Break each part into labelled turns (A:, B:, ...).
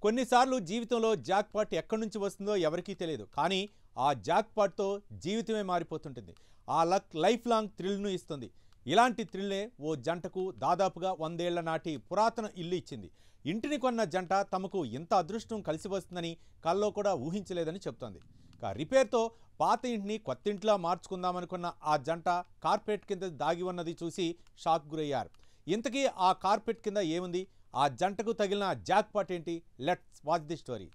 A: కొన్నిసార్లు జీవితంలో జాక్పాట్ ఎక్కడి నుంచి వస్తుందో ఎవరికీ తెలియదు. కానీ ఆ జాక్పాట్‌తో జీవితమే మారిపోతుంటుంది. ఆ లైఫ్ లాంగ్ థ్రిల్‌ను ఇస్తుంది. ఇలాంటి థ్రిల్లే ఓ జంటకు దాదాపుగా 100 ఏళ్ల నాటి పురాతన ఇల్లు ఇచ్చింది. ఇంటిని కొన్న జంట తమకు ఇంత అదృష్టం కలిసి వస్తుందని కల్లో కూడా ఊహించలేదని చెప్తోంది. రిపేర్‌తో పాత ఇంటిని కొత్తింట్లా మార్చుకుందామనుకున్న ఆ జంట కార్పెట్ కింద దాగి ఉన్నది చూసి షాక్ గురయ్యారు. ఇంతకీ ఆ కార్పెట్ కింద ఏముంది? ఆ జంటకు తగిలిన జాక్పాట్ ఏంటి? Let's watch the story.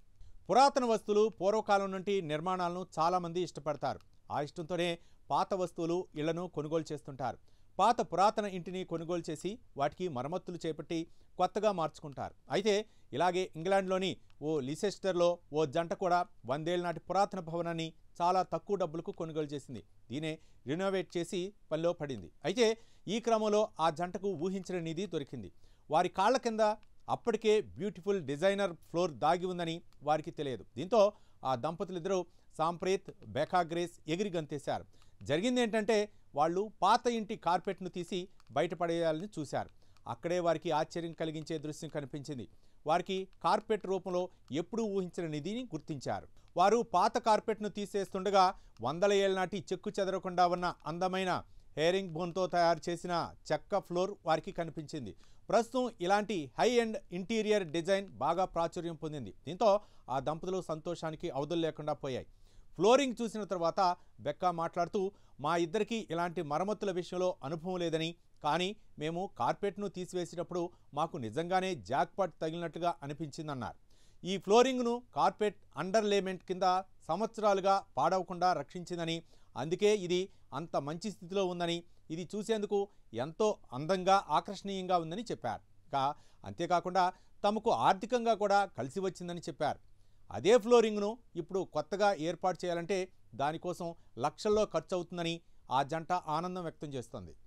A: పురాతన వస్తువులు, పూర్వకాలం నుండి నిర్మాణాలను చాలామంది ఇష్టపడతారు. ఆ ఇష్టంతోనే పాత వస్తువులు, ఇళ్లను కొనుగోలు చేస్తుంటారు. పాత పురాతన ఇంటిని కొనుగోలు చేసి వాటికి మరమ్మతులు చేపట్టి కొత్తగా మార్చుకుంటారు. అయితే ఇలాగే ఇంగ్లాండ్లోని ఓ లీసెస్టర్లో ఓ జంట కూడా 100 ఏళ్ల నాటి పురాతన భవనాన్ని చాలా తక్కువ డబ్బులకు కొనుగోలు చేసింది. దీనే రినోవేట్ చేసి పనిలో పడింది. అయితే ఈ క్రమంలో ఆ జంటకు ఊహించిన నిధి దొరికింది. వారి కాళ్ల కింద అప్పటికే బ్యూటిఫుల్ డిజైనర్ ఫ్లోర్ దాగి ఉందని వారికి తెలియదు. దీంతో ఆ దంపతులిద్దరూ సాంప్రీత్, బెకా గ్రేస్ ఎగిరి గంతేశారు. జరిగింది ఏంటంటే వాళ్ళు పాత ఇంటి కార్పెట్ను తీసి బయటపడేయాలని చూశారు. అక్కడే వారికి ఆశ్చర్యం కలిగించే దృశ్యం కనిపించింది. వారికి కార్పెట్ రూపంలో ఎప్పుడూ ఊహించిన నిధిని గుర్తించారు. వారు పాత కార్పెట్ను తీసేస్తుండగా 100 ఏళ్ల నాటి చెక్కు చెదరకుండా ఉన్న అందమైన హెరింగ్ బోన్తో తయారు చేసిన చెక్క ఫ్లోర్ వారికి కనిపించింది. ప్రస్తుతం ఇలాంటి హై ఎండ్ ఇంటీరియర్ డిజైన్ బాగా ప్రాచుర్యం పొందింది. దీంతో ఆ దంపతులు సంతోషానికి అవధులు లేకుండా పోయాయి. ఫ్లోరింగ్ చూసిన తర్వాత బెక్కా మాట్లాడుతూ, మా ఇద్దరికీ ఇలాంటి మరమ్మతుల విషయంలో అనుభవం లేదని, కానీ మేము కార్పెట్ను తీసివేసేటప్పుడు మాకు నిజంగానే జాక్పాట్ తగిలినట్టుగా అనిపించిందన్నారు. ఈ ఫ్లోరింగ్ను కార్పెట్ అండర్ లేమెంట్ కింద సంవత్సరాలుగా పాడవకుండా రక్షించిందని, అందుకే ఇది అంత మంచి స్థితిలో ఉందని, ఇది చూసేందుకు ఎంతో అందంగా ఆకర్షణీయంగా ఉందని చెప్పారు. అంతేకాకుండా తమకు ఆర్థికంగా కూడా కలిసి వచ్చిందని చెప్పారు. అదే ఫ్లోరింగ్ను ఇప్పుడు కొత్తగా ఏర్పాటు చేయాలంటే దానికోసం లక్షల్లో ఖర్చు అవుతుందని ఆ జంట ఆనందం వ్యక్తం చేస్తోంది.